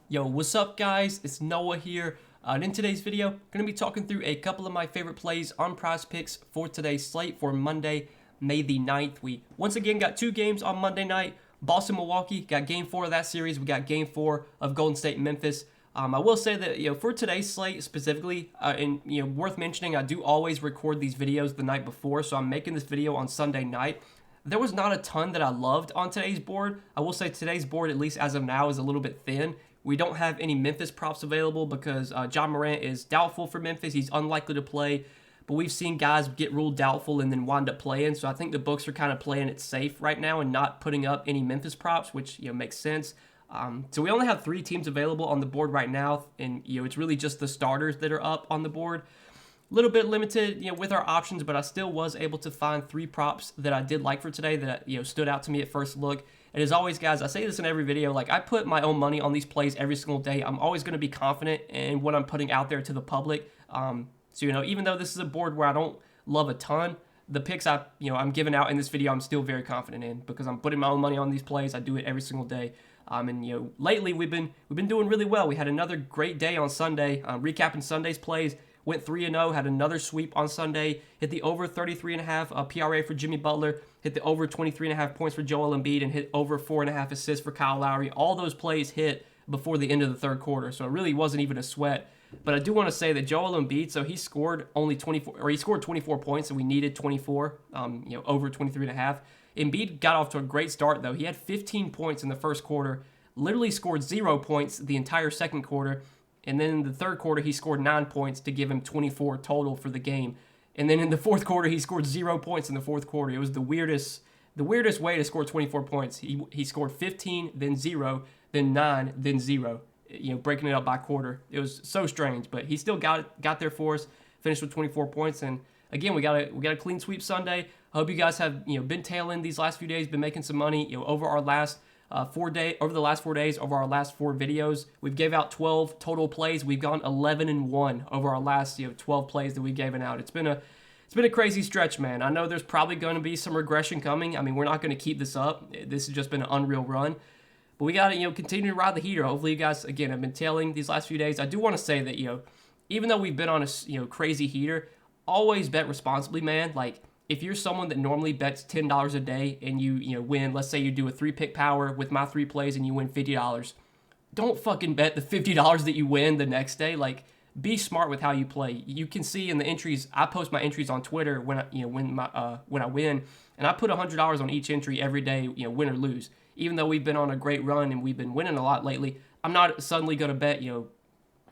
Yo, what's up guys? It's Noah here. And in today's video, I'm going to be talking through a couple of my favorite plays on Prizepicks for today's slate for Monday, May the 9th. We once again got two games on Monday night. Boston, Milwaukee, got game 4 of that series. We got game 4 of Golden State, Memphis. I will say that, for today's slate specifically, and worth mentioning, I do always record these videos the night before, so I'm making this video on Sunday night. There was not a ton that I loved on today's board. I will say today's board, at least as of now, is a little bit thin. We don't have any Memphis props available because John Morant is doubtful for Memphis. He's unlikely to play, but we've seen guys get ruled doubtful and then wind up playing. So I think the books are kind of playing it safe right now and not putting up any Memphis props, which makes sense. So we only have 3 teams available on the board right now, and it's really just the starters that are up on the board. A little bit limited, with our options, but I still was able to find 3 props that I did like for today that stood out to me at first look. And as always, guys, I say this in every video, like I put my own money on these plays every single day. I'm always going to be confident in what I'm putting out there to the public. So even though this is a board where I don't love a ton, the picks I'm giving out in this video, I'm still very confident in because I'm putting my own money on these plays. I do it every single day. And lately we've been doing really well. We had another great day on Sunday, recapping Sunday's plays. Went 3-0, had another sweep on Sunday, hit the over 33.5 PRA for Jimmy Butler, hit the over 23.5 points for Joel Embiid, and hit over 4.5 assists for Kyle Lowry. All those plays hit before the end of the third quarter, so it really wasn't even a sweat. But I do want to say that Joel Embiid, so he scored only 24 points, and we needed 24, over 23.5. Embiid got off to a great start, though. He had 15 points in the first quarter, literally scored 0 points the entire second quarter. And then in the third quarter, he scored 9 points to give him 24 total for the game. And then in the fourth quarter, he scored 0 points in the fourth quarter. It was the weirdest way to score 24 points. He scored 15, then 0, then 9, then 0. Breaking it up by quarter. It was so strange, but he still got there for us. Finished with 24 points, and again, we got a clean sweep Sunday. I hope you guys have been tailing these last few days, been making some money. Over our last. Over the last 4 days, over our last 4 videos, we've gave out 12 total plays. We've gone 11-1 over our last 12 plays that we've given out. It's been a crazy stretch, man. I know there's probably going to be some regression coming. I mean, we're not going to keep this up. This has just been an unreal run, but we got to continue to ride the heater. Hopefully, you guys again have been tailing these last few days. I do want to say that even though we've been on a crazy heater, always bet responsibly, man. Like, if you're someone that normally bets $10 a day and you win, let's say you do a 3-pick power with my 3 plays and you win $50, don't fucking bet the $50 that you win the next day. Like, be smart with how you play. You can see in the entries, I post my entries on Twitter when I win, and I put $100 on each entry every day, win or lose. Even though we've been on a great run and we've been winning a lot lately, I'm not suddenly going to bet $500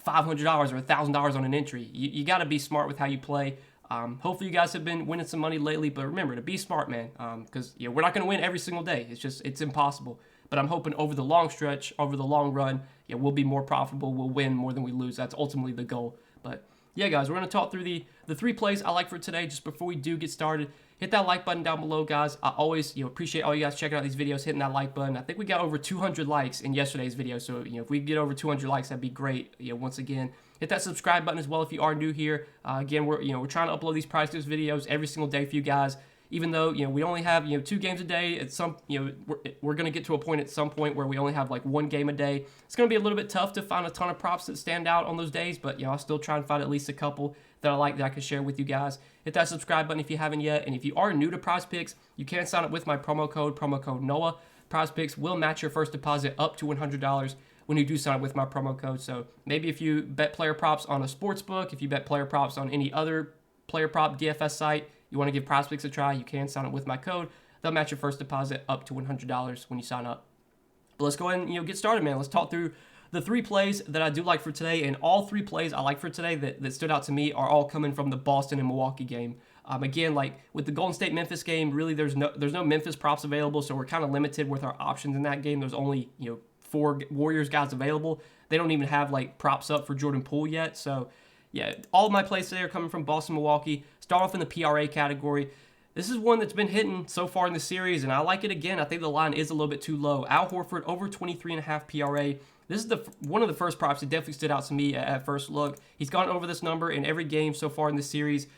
or $1,000 on an entry. You got to be smart with how you play. Hopefully you guys have been winning some money lately, but remember to be smart, man, because we're not going to win every single day. It's impossible. But I'm hoping over the long stretch, over the long run, we'll be more profitable. We'll win more than we lose. That's ultimately the goal. But yeah, guys, we're going to talk through the 3 plays I like for today. Just before we do get started, hit that like button down below, guys. I always appreciate all you guys checking out these videos, hitting that like button. I think we got over 200 likes in yesterday's video, so if we get over 200 likes, that'd be great. Once again, hit that subscribe button as well if you are new here. Again, we're trying to upload these Prizepicks videos every single day for you guys. Even though we only have 2 games a day, at some we're gonna get to a point at some point where we only have like 1 game a day. It's gonna be a little bit tough to find a ton of props that stand out on those days, but I'll still try and find at least a couple that I like that I can share with you guys. Hit that subscribe button if you haven't yet, and if you are new to Prizepicks, you can sign up with my promo code Noah. Prizepicks will match your first deposit up to $100 when you do sign up with my promo code. So maybe if you bet player props on a sports book, if you bet player props on any other player prop DFS site, you want to give Prizepicks a try, you can sign up with my code. They'll match your first deposit up to $100 when you sign up. But let's go ahead and get started, man. Let's talk through the 3 plays that I do like for today, and all 3 plays I like for today that stood out to me are all coming from the Boston and Milwaukee game. Again, like with the Golden State Memphis game, really there's no Memphis props available, so we're kind of limited with our options in that game. There's only 4 Warriors guys available. They don't even have like props up for Jordan Poole yet. So yeah, all of my plays today are coming from Boston, Milwaukee. Start off in the PRA category. This is one that's been hitting so far in the series, and I like it again. I think the line is a little bit too low. Al Horford over 23.5 PRA. This is one of the first props that definitely stood out to me at first look. He's gone over this number in every game so far in the series.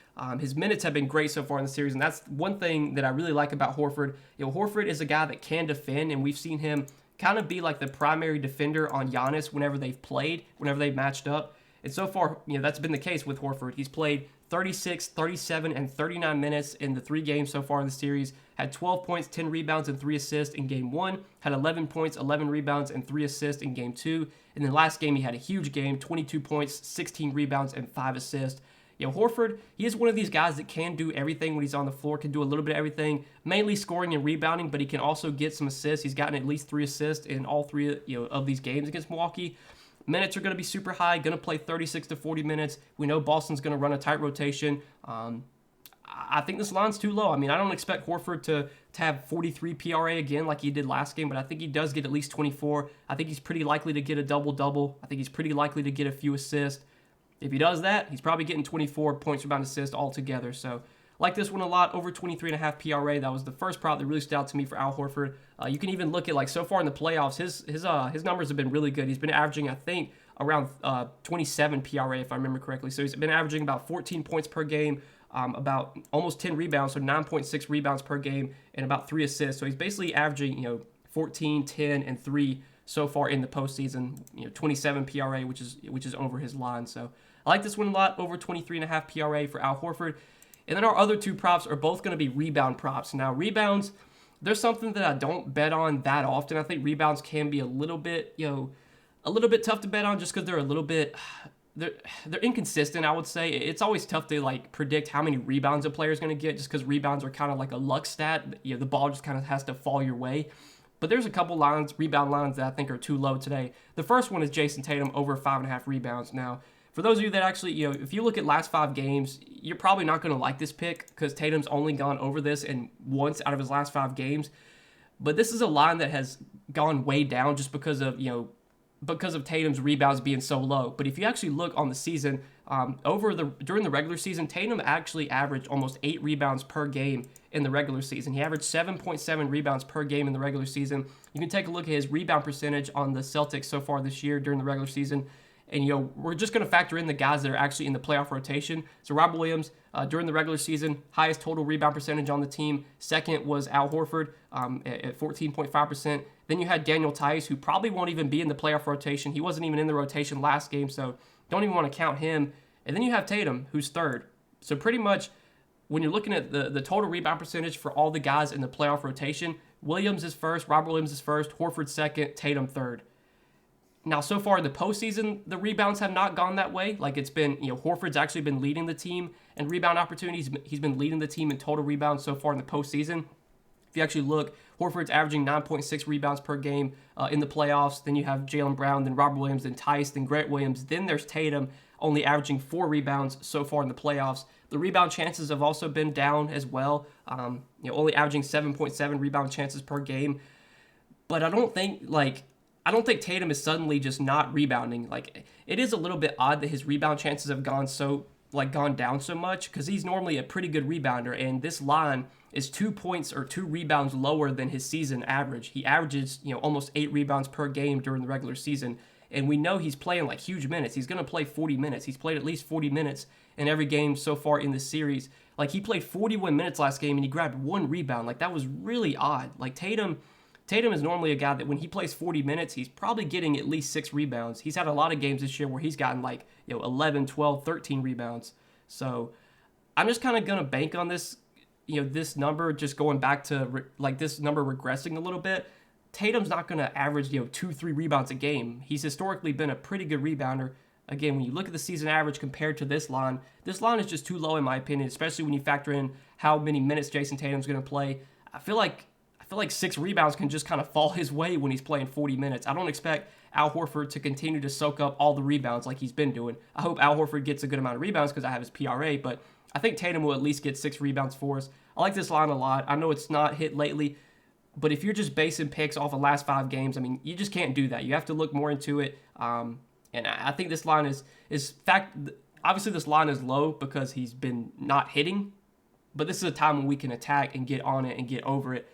His minutes have been great so far in the series, and that's one thing that I really like about Horford. Horford is a guy that can defend, and we've seen him kind of be like the primary defender on Giannis whenever they've matched up. And so far, that's been the case with Horford. He's played 36, 37, and 39 minutes in the 3 games so far in the series. Had 12 points, 10 rebounds, and 3 assists in game 1. Had 11 points, 11 rebounds, and 3 assists in game 2. And then last game, he had a huge game, 22 points, 16 rebounds, and 5 assists. Horford, he is one of these guys that can do everything when he's on the floor, can do a little bit of everything, mainly scoring and rebounding, but he can also get some assists. He's gotten at least 3 assists in all 3 of these games against Milwaukee. Minutes are going to be super high, going to play 36 to 40 minutes. We know Boston's going to run a tight rotation. I think this line's too low. I mean, I don't expect Horford to have 43 PRA again like he did last game, but I think he does get at least 24. I think he's pretty likely to get a double-double. I think he's pretty likely to get a few assists. If he does that, he's probably getting 24 points, rebound, assist altogether. So, like this one a lot, over 23.5 PRA. That was the first prop that really stood out to me for Al Horford. You can even look at, like, so far in the playoffs, his numbers have been really good. He's been averaging, I think, around 27 PRA, if I remember correctly. So he's been averaging about 14 points per game, about almost 10 rebounds, so 9.6 rebounds per game, and about 3 assists. So he's basically averaging, 14, 10, and 3 so far in the postseason. 27 PRA, which is over his line. So I like this one a lot, over 23.5 PRA for Al Horford. And then our other 2 props are both going to be rebound props. Now, rebounds, there's something that I don't bet on that often. I think rebounds can be a little bit tough to bet on just because they're a little bit, they're inconsistent, I would say. It's always tough to, like, predict how many rebounds a player is going to get just because rebounds are kind of like a luck stat. The ball just kind of has to fall your way. But there's a couple rebound lines that I think are too low today. The first one is Jason Tatum over 5.5 rebounds. Now, for those of you that actually, if you look at last 5 games, you're probably not going to like this pick because Tatum's only gone over this in once out of his last 5 games. But this is a line that has gone way down just because of Tatum's rebounds being so low. But if you actually look on the season, during the regular season, Tatum actually averaged almost 8 rebounds per game in the regular season. He averaged 7.7 rebounds per game in the regular season. You can take a look at his rebound percentage on the Celtics so far this year during the regular season. And, we're just going to factor in the guys that are actually in the playoff rotation. So Robert Williams, during the regular season, highest total rebound percentage on the team. Second was Al Horford at 14.5%. Then you had Daniel Tice, who probably won't even be in the playoff rotation. He wasn't even in the rotation last game, so don't even want to count him. And then you have Tatum, who's third. So pretty much when you're looking at the total rebound percentage for all the guys in the playoff rotation, Williams is first, Robert Williams is first, Horford second, Tatum third. Now, so far in the postseason, the rebounds have not gone that way. Like, it's been, Horford's actually been leading the team in rebound opportunities. He's been leading the team in total rebounds so far in the postseason. If you actually look, Horford's averaging 9.6 rebounds per game in the playoffs. Then you have Jaylen Brown, then Robert Williams, then Tice, then Grant Williams. Then there's Tatum, only averaging 4 rebounds so far in the playoffs. The rebound chances have also been down as well, only averaging 7.7 rebound chances per game. But I don't think Tatum is suddenly just not rebounding. Like, it is a little bit odd that his rebound chances have gone down so much because he's normally a pretty good rebounder, and this line is 2 points or 2 rebounds lower than his season average. He averages, almost 8 rebounds per game during the regular season, and we know he's playing like huge minutes. He's going to play 40 minutes. He's played at least 40 minutes in every game so far in this series. Like, he played 41 minutes last game and he grabbed 1 rebound. Like, that was really odd. Like, Tatum is normally a guy that when he plays 40 minutes, he's probably getting at least 6 rebounds. He's had a lot of games this year where he's gotten 11, 12, 13 rebounds. So I'm just kind of going to bank on this, this number just going back to this number regressing a little bit. Tatum's not going to average, 2-3 rebounds a game. He's historically been a pretty good rebounder. Again, when you look at the season average compared to this line is just too low in my opinion, especially when you factor in how many minutes Jason Tatum's going to play. I feel like 6 rebounds can just kind of fall his way when he's playing 40 minutes. I don't expect Al Horford to continue to soak up all the rebounds like he's been doing. I hope Al Horford gets a good amount of rebounds because I have his PRA, but I think Tatum will at least get 6 rebounds for us. I like this line a lot. I know it's not hit lately, but if you're just basing picks off of last 5 games, I mean, you just can't do that. You have to look more into it. And I think this line obviously this line is low because he's been not hitting, but this is a time when we can attack and get on it and get over it.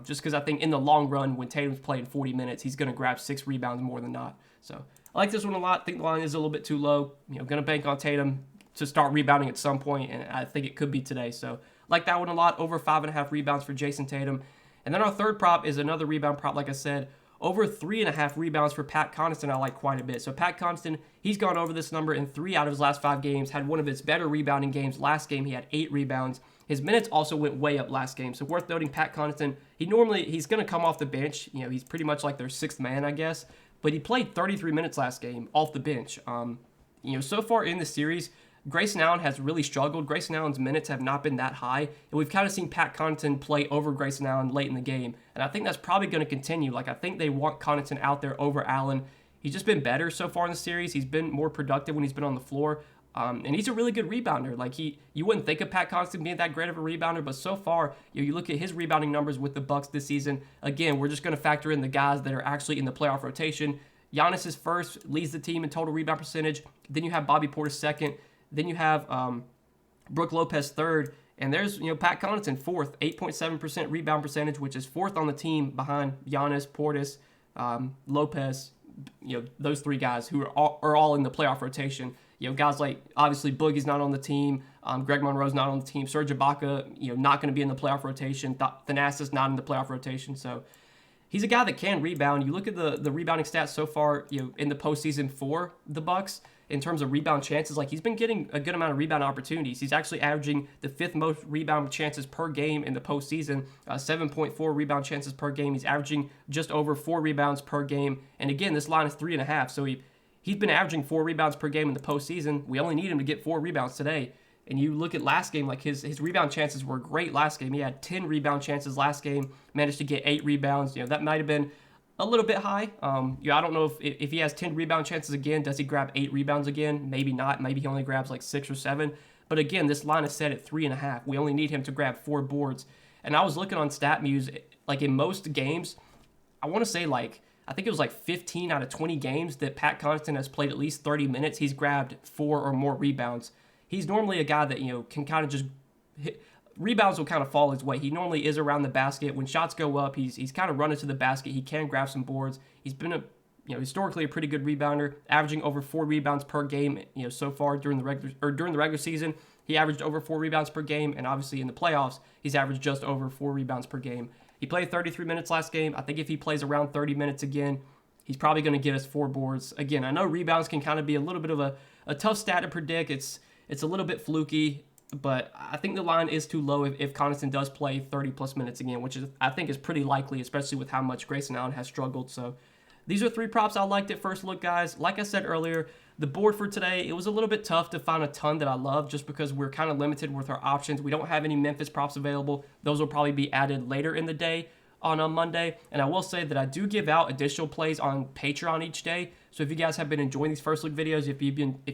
Just because I think in the long run, when Tatum's playing 40 minutes, he's going to grab 6 rebounds more than not. So I like this one a lot. I think the line is a little bit too low. Going to bank on Tatum to start rebounding at some point, and I think it could be today. So I like that one a lot, over 5.5 rebounds for Jason Tatum. And then our third prop is another rebound prop, like I said, Over 3.5 rebounds for Pat Connaughton I like quite a bit. So Pat Connaughton, he's gone over this number in 3 out of his last 5 games, had one of his better rebounding games. Last game, he had 8 rebounds. His minutes also went way up last game. So worth noting, Pat Connaughton, he's going to come off the bench. You know, he's pretty much like their 6th man, I guess. But he played 33 minutes last game off the bench. You know, so far in the series, Grayson Allen has really struggled. Grayson Allen's minutes have not been that high, and we've kind of seen Pat Connaughton play over Grayson Allen late in the game, and I think that's probably going to continue. Like, I think they want Connaughton out there over Allen. He's just been better so far in the series. He's been more productive when he's been on the floor, and he's a really good rebounder. Like, you wouldn't think of Pat Connaughton being that great of a rebounder, but so far, you look at his rebounding numbers with the Bucks this season. Again, we're just going to factor in the guys that are actually in the playoff rotation. Giannis is first, leads the team in total rebound percentage. Then you have Bobby Portis second. Then you have Brook Lopez third, and there's Pat Connaughton fourth, 8.7% rebound percentage, which is fourth on the team behind Giannis, Portis, Lopez. Those 3 guys who are all in the playoff rotation. Guys like obviously Boogie's not on the team, Greg Monroe's not on the team, Serge Ibaka, not going to be in the playoff rotation. Thanasis not in the playoff rotation, so. He's a guy that can rebound. You look at the rebounding stats so far, in the postseason for the Bucks in terms of rebound chances. Like, he's been getting a good amount of rebound opportunities. He's actually averaging the 5th most rebound chances per game in the postseason, 7.4 rebound chances per game. He's averaging just over 4 rebounds per game. And again, this line is 3.5. So he's been averaging 4 rebounds per game in the postseason. We only need him to get 4 rebounds today. And you look at last game, like his rebound chances were great last game. He had 10 rebound chances last game, managed to get 8 rebounds. That might have been a little bit high. I don't know if he has 10 rebound chances again, does he grab 8 rebounds again? Maybe not. Maybe he only grabs like 6 or 7. But again, this line is set at 3.5. We only need him to grab 4 boards. And I was looking on StatMuse, like in most games, I want to say I think it was like 15 out of 20 games that Pat Connaughton has played at least 30 minutes. He's grabbed 4 or more rebounds. He's normally a guy that, can kind of just hit. Rebounds will kind of fall his way. He normally is around the basket. When shots go up, he's kind of running to the basket. He can grab some boards. He's been historically a pretty good rebounder, averaging over 4 rebounds per game, so far during the regular season. He averaged over 4 rebounds per game, and obviously in the playoffs, he's averaged just over 4 rebounds per game. He played 33 minutes last game. I think if he plays around 30 minutes again, he's probably going to get us 4 boards. Again, I know rebounds can kind of be a little bit of a tough stat to predict. It's a little bit fluky, but I think the line is too low if Connaughton does play 30-plus minutes again, which I think is pretty likely, especially with how much Grayson Allen has struggled. So these are 3 props I liked at first look, guys. Like I said earlier, the board for today, it was a little bit tough to find a ton that I love just because we're kind of limited with our options. We don't have any Memphis props available. Those will probably be added later in the day on a Monday. And I will say that I do give out additional plays on Patreon each day. So if you guys have been enjoying these first look videos, if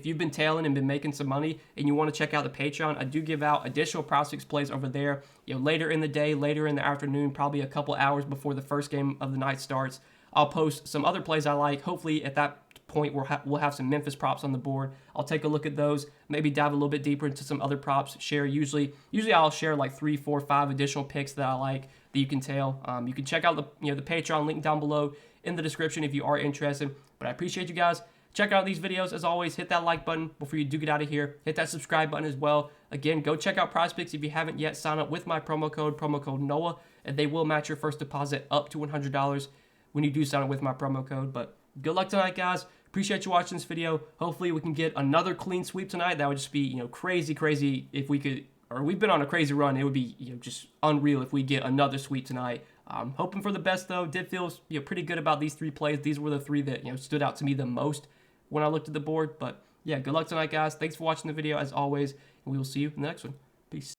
you've been tailing and been making some money and you want to check out the Patreon, I do give out additional Prizepicks plays over there. Later in the day, later in the afternoon, probably a couple hours before the first game of the night starts. I'll post some other plays I like. Hopefully at that point we'll have some Memphis props on the board. I'll take a look at those, maybe dive a little bit deeper into some other props. Usually I'll share like 3, 4, 5 additional picks that I like that you can tail. You can check out the Patreon link down below in the description if you are interested. But I appreciate you guys. Check out these videos. As always, hit that like button before you do get out of here. Hit that subscribe button as well. Again, go check out Prizepicks if you haven't yet. Sign up with my promo code NOAH, and they will match your first deposit up to $100 when you do sign up with my promo code. But good luck tonight, guys. Appreciate you watching this video. Hopefully we can get another clean sweep tonight. That would just be, crazy if we could, or we've been on a crazy run. It would be, just unreal if we get another sweep tonight. Hoping for the best, though. Did feel pretty good about these 3 plays. These were the 3 that stood out to me the most when I looked at the board. But yeah, good luck tonight, guys. Thanks for watching the video as always, and we will see you in the next one. Peace.